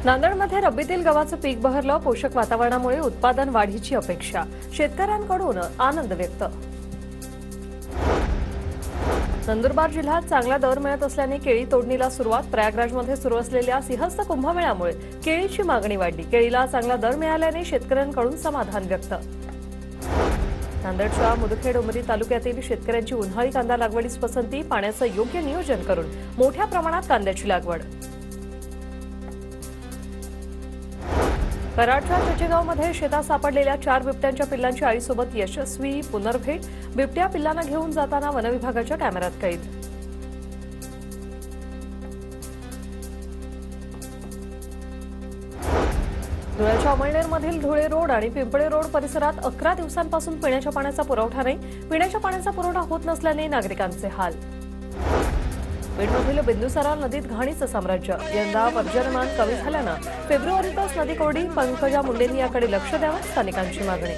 नांदेडमध्ये रब्बीतील गव्हाचं पीक बहरलं. पोषक वातावरणामुळे उत्पादन वाढीची अपेक्षा. शेतकऱ्यांकडून आनंद व्यक्त. नंदुरबार जिल्ह्यात चांगला दर मिळत असल्याने केळी तोडणीला सुरुवात. प्रयागराजमध्ये सुरू असलेल्या सिंहस्थ कुंभमेळ्यामुळे केळीची मागणी वाढली. केळीला चांगला दर मिळाल्याने शेतकऱ्यांकडून समाधान व्यक्त. नांदेडच्या मुदखेड उमरी तालुक्यातील शेतकऱ्यांची उन्हाळी कांदा लागवडीस पसंती. पाण्याचं योग्य नियोजन करून मोठ्या प्रमाणात कांद्याची लागवड. कराडच्या चचेगावमध्ये शेतात सापडलेल्या 4 बिबट्यांच्या पिल्लांची आईसोबत यशस्वी पुनर्भेट. बिबट्या पिल्लांना घेऊन जाताना वनविभागाच्या कॅमेऱ्यात कैद. धुळ्याच्या अमळनेरमधील धुळे रोड आणि पिंपळे रोड परिसरात 11 दिवसांपासून पिण्याच्या पाण्याचा पुरवठा नाही. पिण्याच्या पाण्याचा पुरवठा होत नसल्याने नागरिकांचे हाल. बीडमधील बिंदुसारा नदीत घाणीचं साम्राज्य. यंदा पर्जन्यमान कमी झाल्यानं फेब्रुवारीतच नदी कोरडी. पंकजा मुंडेंनी याकडे लक्ष द्यावं, स्थानिकांची मागणी.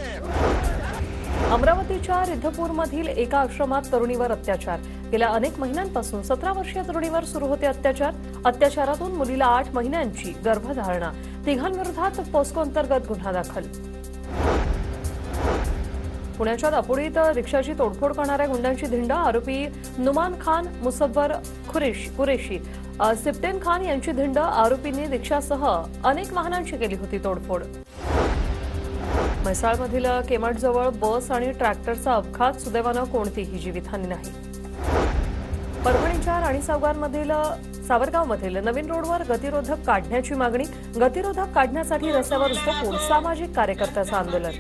अमरावतीच्या रिद्धपूरमधील एका आश्रमात तरुणीवर अत्याचार. गेल्या अनेक महिन्यांपासून 17 वर्षीय तरुणीवर सुरू होते अत्याचार. अत्याचारातून मुलीला 8 महिन्यांची गर्भधारणा. तिघांविरोधात पोस्को अंतर्गत गुन्हा दाखल. पुण्याच्या दापोडीत रिक्षाची तोडफोड करणाऱ्या गुंडांची धिंड. आरोपी नुमान खान, मुसव्वर कुरेशी, सिप्टेन खान यांची धिंड. आरोपींनी रिक्षासह अनेक वाहनांची केली होती तोडफोड. म्हैसाळमधील केमाडजवळ बस आणि ट्रॅक्टरचा अपघात. सुदैवानं कोणतीही जीवितहानी नाही. परभणीच्या राणी सावरगावमधील नवीन रोडवर गतिरोधक काढण्याची मागणी. गतिरोधक काढण्यासाठी रस्त्यावर झोपून सामाजिक कार्यकर्त्याचं आंदोलन.